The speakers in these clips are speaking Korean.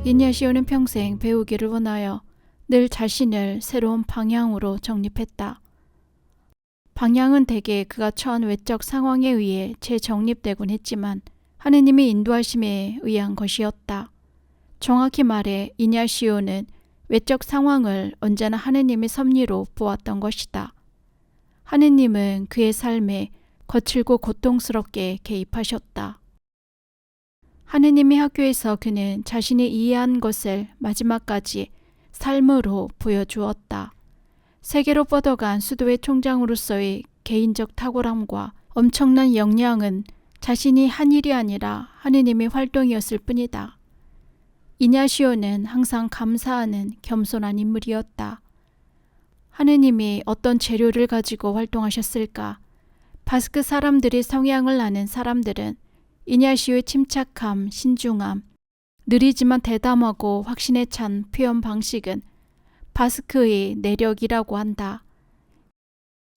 이냐시오는 평생 배우기를 원하여 늘 자신을 새로운 방향으로 정립했다. 방향은 대개 그가 처한 외적 상황에 의해 재정립되곤 했지만 하느님의 인도하심에 의한 것이었다. 정확히 말해 이냐시오는 외적 상황을 언제나 하느님의 섭리로 보았던 것이다. 하느님은 그의 삶에 거칠고 고통스럽게 개입하셨다. 하느님의 학교에서 그는 자신이 이해한 것을 마지막까지 삶으로 보여주었다. 세계로 뻗어간 수도회 총장으로서의 개인적 탁월함과 엄청난 역량은 자신이 한 일이 아니라 하느님의 활동이었을 뿐이다. 이냐시오는 항상 감사하는 겸손한 인물이었다. 하느님이 어떤 재료를 가지고 활동하셨을까? 바스크 사람들의 성향을 아는 사람들은 이냐시오의 침착함, 신중함, 느리지만 대담하고 확신에 찬 표현 방식은 바스크의 내력이라고 한다.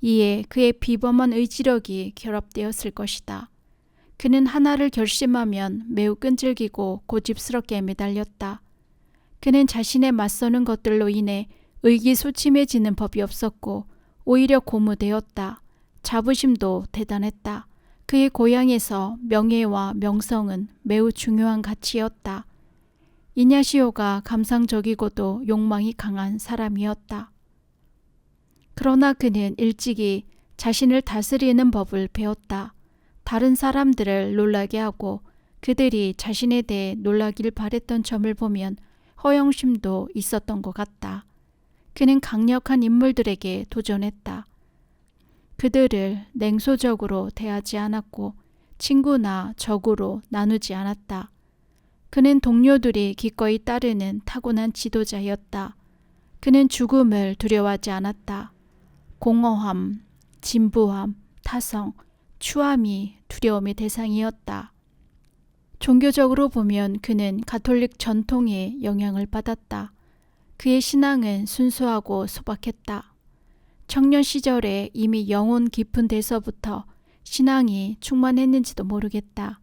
이에 그의 비범한 의지력이 결합되었을 것이다. 그는 하나를 결심하면 매우 끈질기고 고집스럽게 매달렸다. 그는 자신에 맞서는 것들로 인해 의기소침해지는 법이 없었고 오히려 고무되었다. 자부심도 대단했다. 그의 고향에서 명예와 명성은 매우 중요한 가치였다. 이냐시오가 감상적이고도 욕망이 강한 사람이었다. 그러나 그는 일찍이 자신을 다스리는 법을 배웠다. 다른 사람들을 놀라게 하고 그들이 자신에 대해 놀라길 바랬던 점을 보면 허영심도 있었던 것 같다. 그는 강력한 인물들에게 도전했다. 그들을 냉소적으로 대하지 않았고 친구나 적으로 나누지 않았다. 그는 동료들이 기꺼이 따르는 타고난 지도자였다. 그는 죽음을 두려워하지 않았다. 공허함, 진부함, 타성, 추함이 두려움의 대상이었다. 종교적으로 보면 그는 가톨릭 전통에 영향을 받았다. 그의 신앙은 순수하고 소박했다. 청년 시절에 이미 영혼 깊은 데서부터 신앙이 충만했는지도 모르겠다.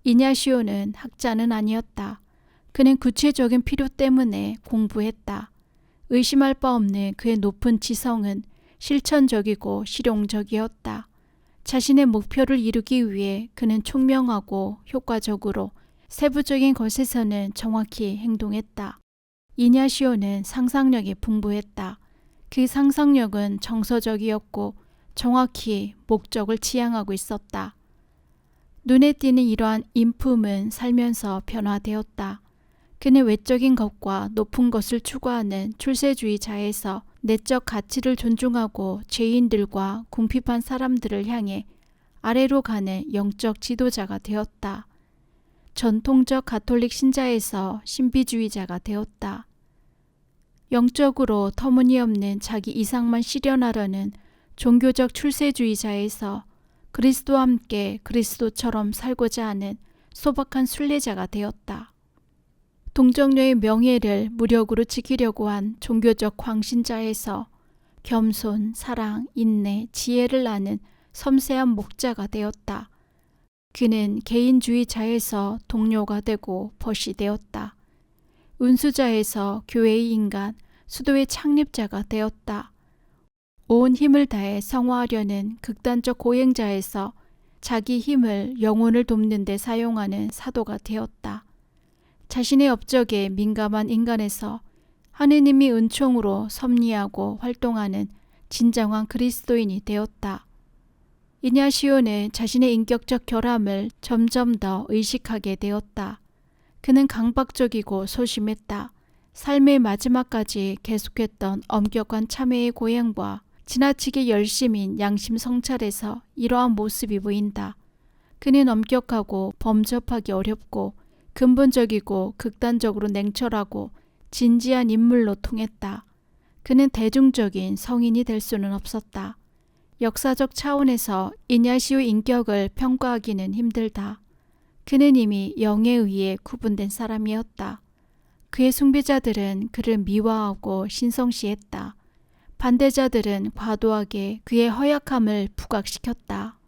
이냐시오는 학자는 아니었다. 그는 구체적인 필요 때문에 공부했다. 의심할 바 없는 그의 높은 지성은 실천적이고 실용적이었다. 자신의 목표를 이루기 위해 그는 총명하고 효과적으로 세부적인 것에서는 정확히 행동했다. 이냐시오는 상상력이 풍부했다. 그 상상력은 정서적이었고 정확히 목적을 지향하고 있었다. 눈에 띄는 이러한 인품은 살면서 변화되었다. 그는 외적인 것과 높은 것을 추구하는 출세주의자에서 내적 가치를 존중하고 죄인들과 궁핍한 사람들을 향해 아래로 가는 영적 지도자가 되었다. 전통적 가톨릭 신자에서 신비주의자가 되었다. 영적으로 터무니없는 자기 이상만 실현하려는 종교적 출세주의자에서 그리스도와 함께 그리스도처럼 살고자 하는 소박한 순례자가 되었다. 동정녀의 명예를 무력으로 지키려고 한 종교적 광신자에서 겸손, 사랑, 인내, 지혜를 아는 섬세한 목자가 되었다. 그는 개인주의자에서 동료가 되고 벗이 되었다. 운수자에서 교회의 인간, 수도의 창립자가 되었다. 온 힘을 다해 성화하려는 극단적 고행자에서 자기 힘을 영혼을 돕는 데 사용하는 사도가 되었다. 자신의 업적에 민감한 인간에서 하느님이 은총으로 섭리하고 활동하는 진정한 그리스도인이 되었다. 이냐시오는 자신의 인격적 결함을 점점 더 의식하게 되었다. 그는 강박적이고 소심했다. 삶의 마지막까지 계속했던 엄격한 참회의 고행과 지나치게 열심인 양심 성찰에서 이러한 모습이 보인다. 그는 엄격하고 범접하기 어렵고 근본적이고 극단적으로 냉철하고 진지한 인물로 통했다. 그는 대중적인 성인이 될 수는 없었다. 역사적 차원에서 이냐시오 인격을 평가하기는 힘들다. 그는 이미 영에 의해 구분된 사람이었다. 그의 숭배자들은 그를 미화하고 신성시했다. 반대자들은 과도하게 그의 허약함을 부각시켰다.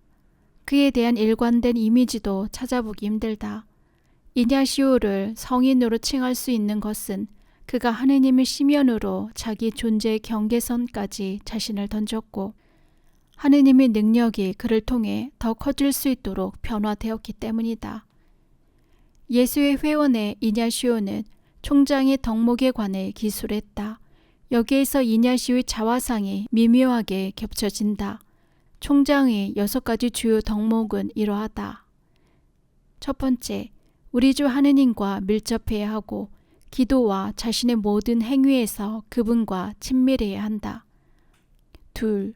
그에 대한 일관된 이미지도 찾아보기 힘들다. 이냐시오를 성인으로 칭할 수 있는 것은 그가 하느님의 시면으로 자기 존재의 경계선까지 자신을 던졌고 하느님의 능력이 그를 통해 더 커질 수 있도록 변화되었기 때문이다. 예수의 회원의 이냐시오는 총장의 덕목에 관해 기술했다. 여기에서 이냐시오의 자화상이 미묘하게 겹쳐진다. 총장의 6가지 주요 덕목은 이러하다. 첫 번째, 우리 주 하느님과 밀접해야 하고 기도와 자신의 모든 행위에서 그분과 친밀해야 한다. 둘,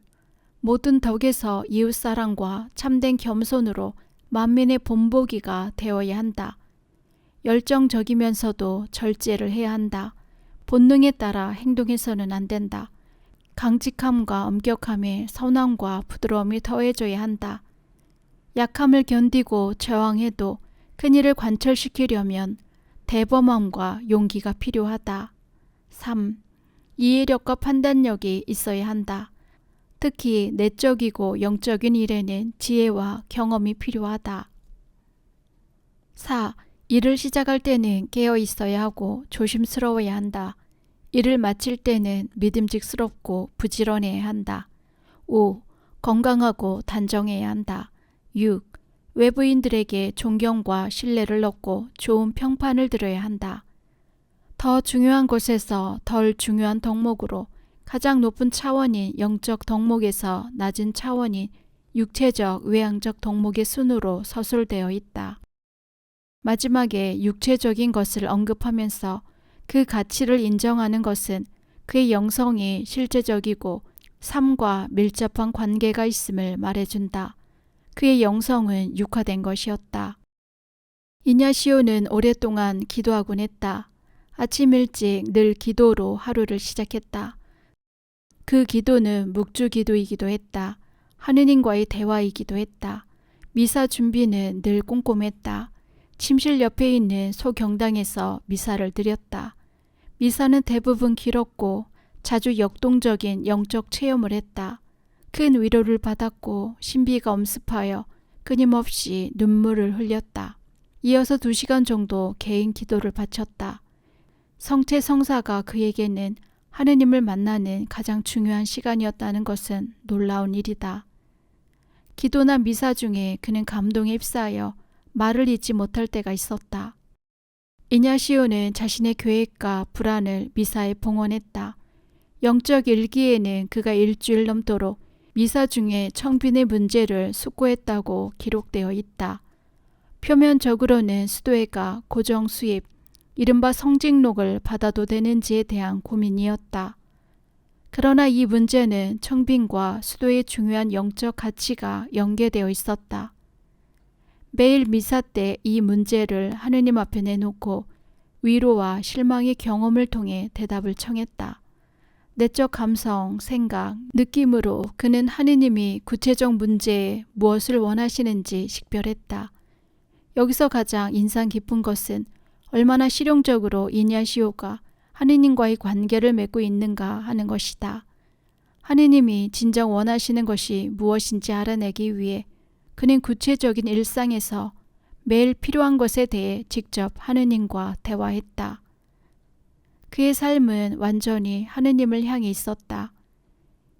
모든 덕에서 이웃사랑과 참된 겸손으로 만민의 본보기가 되어야 한다. 열정적이면서도 절제를 해야 한다. 본능에 따라 행동해서는 안 된다. 강직함과 엄격함에 선함과 부드러움이 더해져야 한다. 약함을 견디고 저항해도 큰일을 관철시키려면 대범함과 용기가 필요하다. 3. 이해력과 판단력이 있어야 한다. 특히 내적이고 영적인 일에는 지혜와 경험이 필요하다. 4. 일을 시작할 때는 깨어 있어야 하고 조심스러워야 한다. 일을 마칠 때는 믿음직스럽고 부지런해야 한다. 5. 건강하고 단정해야 한다. 6. 외부인들에게 존경과 신뢰를 얻고 좋은 평판을 들어야 한다. 더 중요한 곳에서 덜 중요한 덕목으로 가장 높은 차원인 영적 덕목에서 낮은 차원인 육체적 외향적 덕목의 순으로 서술되어 있다. 마지막에 육체적인 것을 언급하면서 그 가치를 인정하는 것은 그의 영성이 실제적이고 삶과 밀접한 관계가 있음을 말해준다. 그의 영성은 육화된 것이었다. 이냐시오는 오랫동안 기도하곤 했다. 아침 일찍 늘 기도로 하루를 시작했다. 그 기도는 묵주기도이기도 했다. 하느님과의 대화이기도 했다. 미사 준비는 늘 꼼꼼했다. 침실 옆에 있는 소경당에서 미사를 드렸다. 미사는 대부분 길었고 자주 역동적인 영적 체험을 했다. 큰 위로를 받았고 신비가 엄습하여 끊임없이 눈물을 흘렸다. 이어서 2시간 정도 개인 기도를 바쳤다. 성체 성사가 그에게는 하느님을 만나는 가장 중요한 시간이었다는 것은 놀라운 일이다. 기도나 미사 중에 그는 감동에 휩싸여 말을 잇지 못할 때가 있었다. 이냐시오는 자신의 계획과 불안을 미사에 봉헌했다. 영적 일기에는 그가 일주일 넘도록 미사 중에 청빈의 문제를 숙고했다고 기록되어 있다. 표면적으로는 수도회가 고정 수입, 이른바 성직록을 받아도 되는지에 대한 고민이었다. 그러나 이 문제는 청빈과 수도의 중요한 영적 가치가 연계되어 있었다. 매일 미사 때 이 문제를 하느님 앞에 내놓고 위로와 실망의 경험을 통해 대답을 청했다. 내적 감성, 생각, 느낌으로 그는 하느님이 구체적 문제에 무엇을 원하시는지 식별했다. 여기서 가장 인상 깊은 것은 얼마나 실용적으로 이냐시오가 하느님과의 관계를 맺고 있는가 하는 것이다. 하느님이 진정 원하시는 것이 무엇인지 알아내기 위해 그는 구체적인 일상에서 매일 필요한 것에 대해 직접 하느님과 대화했다. 그의 삶은 완전히 하느님을 향해 있었다.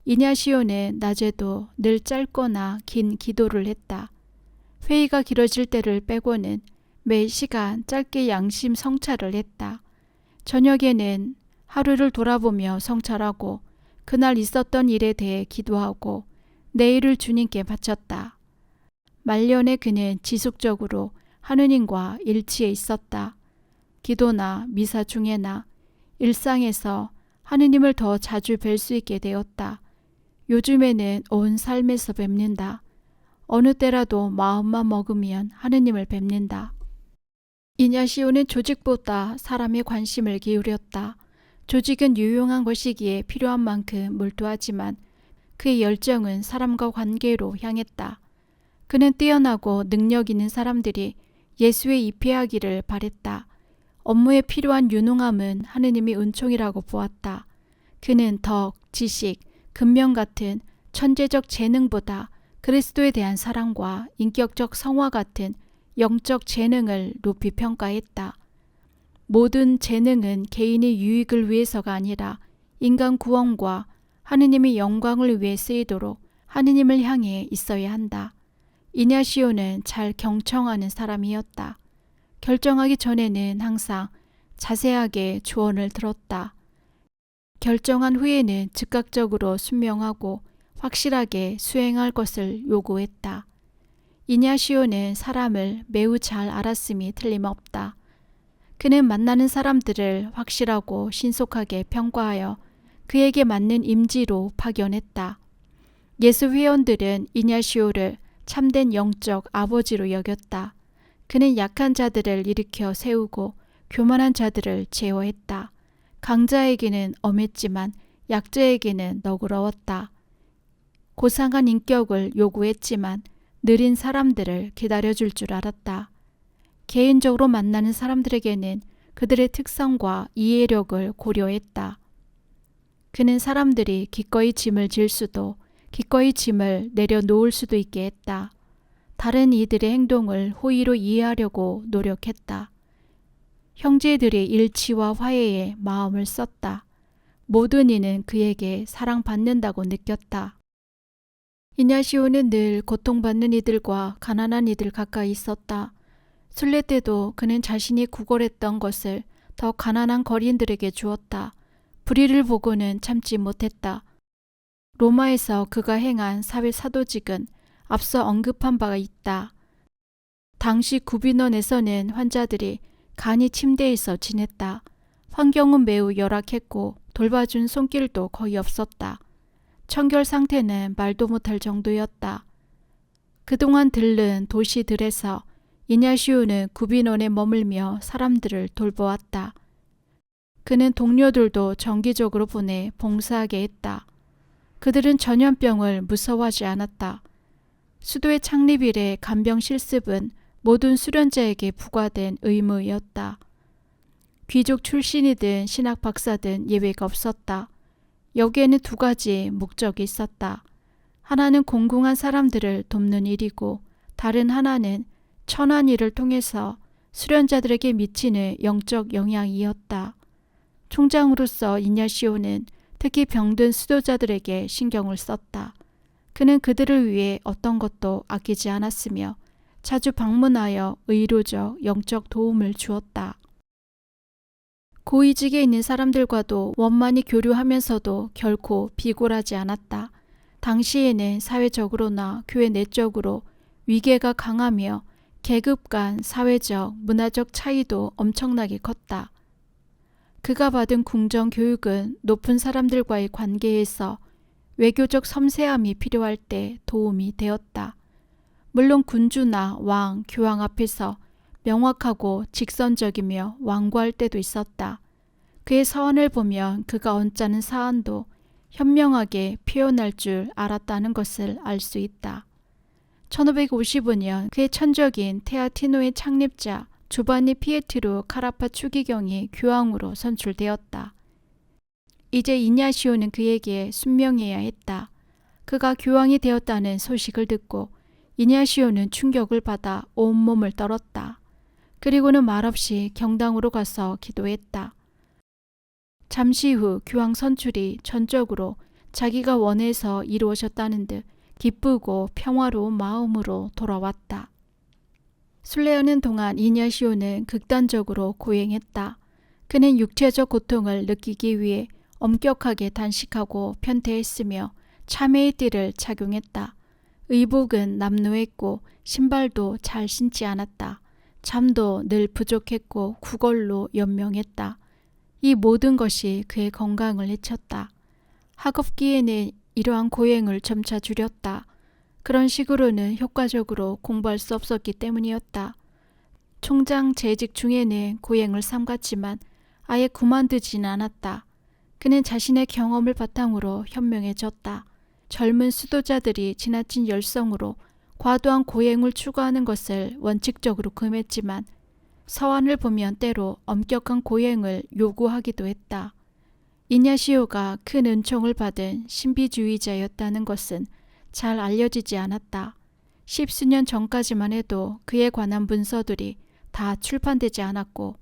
이냐시오는 낮에도 늘 짧거나 긴 기도를 했다. 회의가 길어질 때를 빼고는 매 시간 짧게 양심 성찰을 했다. 저녁에는 하루를 돌아보며 성찰하고 그날 있었던 일에 대해 기도하고 내일을 주님께 바쳤다. 말년에 그는 지속적으로 하느님과 일치해 있었다. 기도나 미사 중에나 일상에서 하느님을 더 자주 뵐 수 있게 되었다. 요즘에는 온 삶에서 뵙는다. 어느 때라도 마음만 먹으면 하느님을 뵙는다. 이냐시오는 조직보다 사람의 관심을 기울였다. 조직은 유용한 것이기에 필요한 만큼 몰두하지만 그의 열정은 사람과 관계로 향했다. 그는 뛰어나고 능력 있는 사람들이 예수에 입회하기를 바랬다. 업무에 필요한 유능함은 하느님의 은총이라고 보았다. 그는 덕, 지식, 근면 같은 천재적 재능보다 그리스도에 대한 사랑과 인격적 성화 같은 영적 재능을 높이 평가했다. 모든 재능은 개인의 유익을 위해서가 아니라 인간 구원과 하느님의 영광을 위해 쓰이도록 하느님을 향해 있어야 한다. 이냐시오는 잘 경청하는 사람이었다. 결정하기 전에는 항상 자세하게 조언을 들었다. 결정한 후에는 즉각적으로 순명하고 확실하게 수행할 것을 요구했다. 이냐시오는 사람을 매우 잘 알았음이 틀림없다. 그는 만나는 사람들을 확실하고 신속하게 평가하여 그에게 맞는 임지로 파견했다. 예수 회원들은 이냐시오를 참된 영적 아버지로 여겼다. 그는 약한 자들을 일으켜 세우고 교만한 자들을 제어했다. 강자에게는 엄했지만 약자에게는 너그러웠다. 고상한 인격을 요구했지만 느린 사람들을 기다려줄 줄 알았다. 개인적으로 만나는 사람들에게는 그들의 특성과 이해력을 고려했다. 그는 사람들이 기꺼이 짐을 질 수도 기꺼이 짐을 내려놓을 수도 있게 했다. 다른 이들의 행동을 호의로 이해하려고 노력했다. 형제들의 일치와 화해에 마음을 썼다. 모든 이는 그에게 사랑받는다고 느꼈다. 이냐시오는 늘 고통받는 이들과 가난한 이들 가까이 있었다. 순례 때도 그는 자신이 구걸했던 것을 더 가난한 거린들에게 주었다. 불의를 보고는 참지 못했다. 로마에서 그가 행한 사회 사도직은 앞서 언급한 바가 있다. 당시 구빈원에서는 환자들이 간이 침대에서 지냈다. 환경은 매우 열악했고 돌봐준 손길도 거의 없었다. 청결 상태는 말도 못할 정도였다. 그동안 들른 도시들에서 이냐시오는 구빈원에 머물며 사람들을 돌보았다. 그는 동료들도 정기적으로 보내 봉사하게 했다. 그들은 전염병을 무서워하지 않았다. 수도의 창립 이래 간병 실습은 모든 수련자에게 부과된 의무였다. 귀족 출신이든 신학 박사든 예외가 없었다. 여기에는 두 가지 목적이 있었다. 하나는 공공한 사람들을 돕는 일이고 다른 하나는 천한 일을 통해서 수련자들에게 미치는 영적 영향이었다. 총장으로서 이냐시오는 특히 병든 수도자들에게 신경을 썼다. 그는 그들을 위해 어떤 것도 아끼지 않았으며 자주 방문하여 의료적, 영적 도움을 주었다. 고위직에 있는 사람들과도 원만히 교류하면서도 결코 비굴하지 않았다. 당시에는 사회적으로나 교회 내적으로 위계가 강하며 계급 간 사회적, 문화적 차이도 엄청나게 컸다. 그가 받은 궁정 교육은 높은 사람들과의 관계에서 외교적 섬세함이 필요할 때 도움이 되었다. 물론 군주나 왕, 교황 앞에서 명확하고 직선적이며 완고할 때도 있었다. 그의 서원을 보면 그가 언짢은 사안도 현명하게 표현할 줄 알았다는 것을 알 수 있다. 1555년 그의 천적인 테아티노의 창립자 조바니 피에트로 카라파 추기경이 교황으로 선출되었다. 이제 이냐시오는 그에게 순명해야 했다. 그가 교황이 되었다는 소식을 듣고 이냐시오는 충격을 받아 온몸을 떨었다. 그리고는 말없이 경당으로 가서 기도했다. 잠시 후 교황 선출이 전적으로 자기가 원해서 이루어졌다는 듯 기쁘고 평화로운 마음으로 돌아왔다. 순례하는 동안 이냐시오는 극단적으로 고행했다. 그는 육체적 고통을 느끼기 위해 엄격하게 단식하고 편퇴했으며 참회의 띠를 착용했다. 의복은 남루했고 신발도 잘 신지 않았다. 잠도 늘 부족했고 구걸로 연명했다. 이 모든 것이 그의 건강을 해쳤다. 학업기에는 이러한 고행을 점차 줄였다. 그런 식으로는 효과적으로 공부할 수 없었기 때문이었다. 총장 재직 중에는 고행을 삼갔지만 아예 그만두지는 않았다. 그는 자신의 경험을 바탕으로 현명해졌다. 젊은 수도자들이 지나친 열성으로 과도한 고행을 추구하는 것을 원칙적으로 금했지만 서한을 보면 때로 엄격한 고행을 요구하기도 했다. 이냐시오가 큰 은총을 받은 신비주의자였다는 것은 잘 알려지지 않았다. 십수년 전까지만 해도 그에 관한 문서들이 다 출판되지 않았고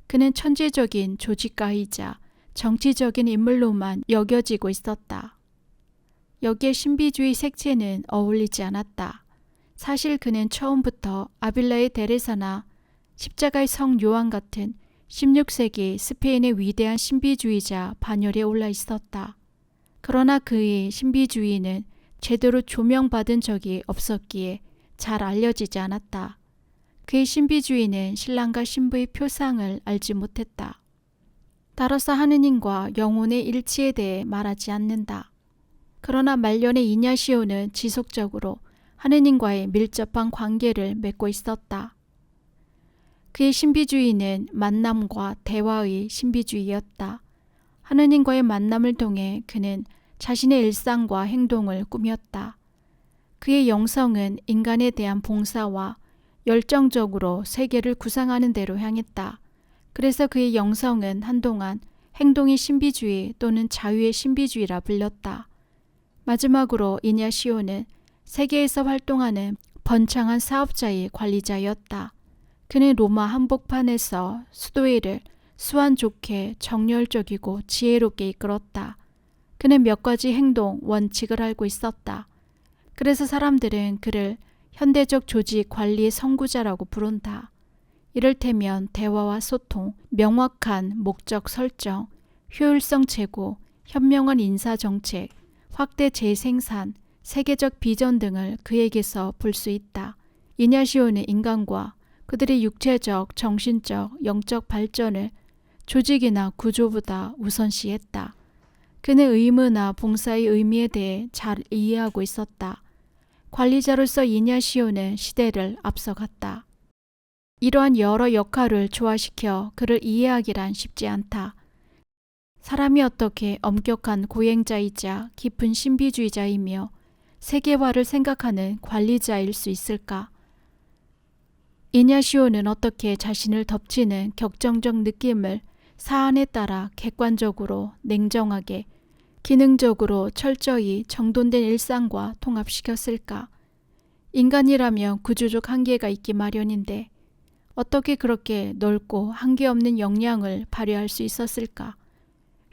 그는 천재적인 조직가이자 정치적인 인물로만 여겨지고 있었다. 여기에 신비주의 색채는 어울리지 않았다. 사실 그는 처음부터 아빌라의 데레사나 십자가의 성 요한 같은 16세기 스페인의 위대한 신비주의자 반열에 올라 있었다. 그러나 그의 신비주의는 제대로 조명받은 적이 없었기에 잘 알려지지 않았다. 그의 신비주의는 신랑과 신부의 표상을 알지 못했다. 따라서 하느님과 영혼의 일치에 대해 말하지 않는다. 그러나 말년의 이냐시오는 지속적으로 하느님과의 밀접한 관계를 맺고 있었다. 그의 신비주의는 만남과 대화의 신비주의였다. 하느님과의 만남을 통해 그는 자신의 일상과 행동을 꾸몄다. 그의 영성은 인간에 대한 봉사와 열정적으로 세계를 구상하는 데로 향했다. 그래서 그의 영성은 한동안 행동의 신비주의 또는 자유의 신비주의라 불렸다. 마지막으로 이냐시오는 세계에서 활동하는 번창한 사업자의 관리자였다. 그는 로마 한복판에서 수도회를 수완 좋게 정열적이고 지혜롭게 이끌었다. 그는 몇 가지 행동 원칙을 알고 있었다. 그래서 사람들은 그를 현대적 조직 관리의 선구자라고 부른다. 이를테면 대화와 소통, 명확한 목적 설정, 효율성 제고, 현명한 인사정책, 확대 재생산, 세계적 비전 등을 그에게서 볼 수 있다. 이냐시오는 인간과 그들의 육체적, 정신적, 영적 발전을 조직이나 구조보다 우선시했다. 그는 의무나 봉사의 의미에 대해 잘 이해하고 있었다. 관리자로서 이냐시오는 시대를 앞서갔다. 이러한 여러 역할을 조화시켜 그를 이해하기란 쉽지 않다. 사람이 어떻게 엄격한 고행자이자 깊은 신비주의자이며 세계화를 생각하는 관리자일 수 있을까? 이냐시오는 어떻게 자신을 덮치는 격정적 느낌을 사안에 따라 객관적으로, 냉정하게, 기능적으로 철저히 정돈된 일상과 통합시켰을까? 인간이라면 구조적 한계가 있기 마련인데 어떻게 그렇게 넓고 한계 없는 역량을 발휘할 수 있었을까?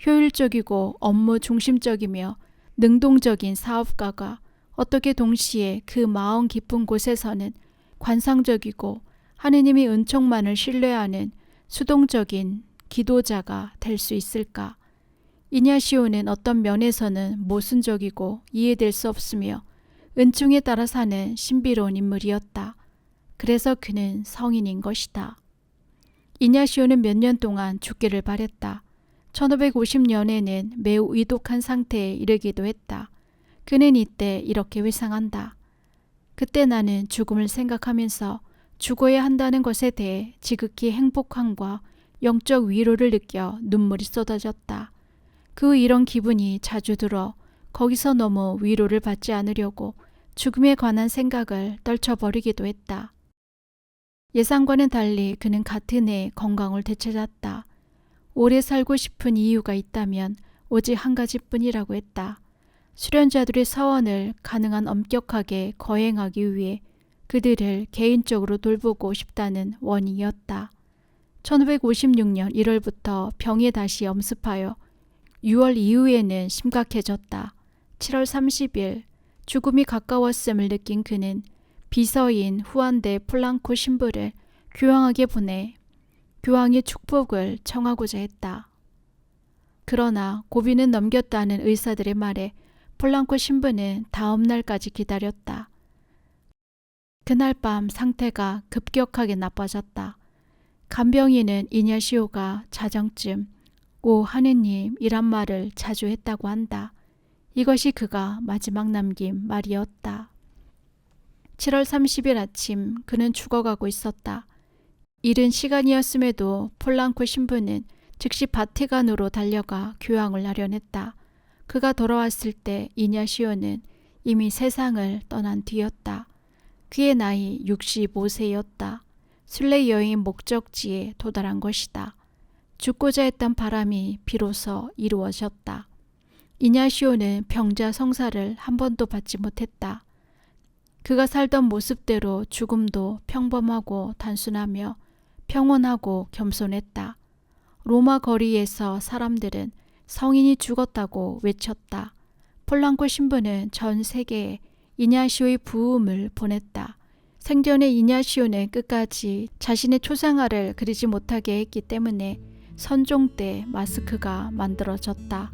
효율적이고 업무 중심적이며 능동적인 사업가가 어떻게 동시에 그 마음 깊은 곳에서는 관상적이고 하느님의 은총만을 신뢰하는 수동적인 기도자가 될 수 있을까? 이냐시오는 어떤 면에서는 모순적이고 이해될 수 없으며 은총에 따라 사는 신비로운 인물이었다. 그래서 그는 성인인 것이다. 이냐시오는 몇 년 동안 죽기를 바랬다. 1550년에는 매우 위독한 상태에 이르기도 했다. 그는 이때 이렇게 회상한다. 그때 나는 죽음을 생각하면서 죽어야 한다는 것에 대해 지극히 행복함과 영적 위로를 느껴 눈물이 쏟아졌다. 그 이런 기분이 자주 들어 거기서 너무 위로를 받지 않으려고 죽음에 관한 생각을 떨쳐버리기도 했다. 예상과는 달리 그는 같은 해 건강을 되찾았다. 오래 살고 싶은 이유가 있다면 오직 한 가지뿐이라고 했다. 수련자들의 서원을 가능한 엄격하게 거행하기 위해 그들을 개인적으로 돌보고 싶다는 원인이었다. 1556년 1월부터 병에 다시 엄습하여 6월 이후에는 심각해졌다. 7월 30일 죽음이 가까웠음을 느낀 그는 비서인 후안데 플랑코 신부를 교황에게 보내 교황의 축복을 청하고자 했다. 그러나 고비는 넘겼다는 의사들의 말에 플랑코 신부는 다음 날까지 기다렸다. 그날 밤 상태가 급격하게 나빠졌다. 간병인은 이냐시오가 자정쯤 오 하느님 이란 말을 자주 했다고 한다. 이것이 그가 마지막 남긴 말이었다. 7월 30일 아침 그는 죽어가고 있었다. 이른 시간이었음에도 폴랑코 신부는 즉시 바티칸으로 달려가 교황을 아련했다. 그가 돌아왔을 때 이냐시오는 이미 세상을 떠난 뒤였다. 그의 나이 65세였다. 순례 여행의 목적지에 도달한 것이다. 죽고자 했던 바람이 비로소 이루어졌다. 이냐시오는 병자 성사를 한 번도 받지 못했다. 그가 살던 모습대로 죽음도 평범하고 단순하며 평온하고 겸손했다. 로마 거리에서 사람들은 성인이 죽었다고 외쳤다. 폴랑코 신부는 전 세계에 이냐시오의 부음을 보냈다. 생전에 이냐시오는 끝까지 자신의 초상화를 그리지 못하게 했기 때문에 선종 때 마스크가 만들어졌다.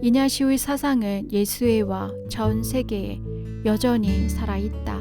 이냐시오의 사상은 예수회와 전 세계에 여전히 살아있다.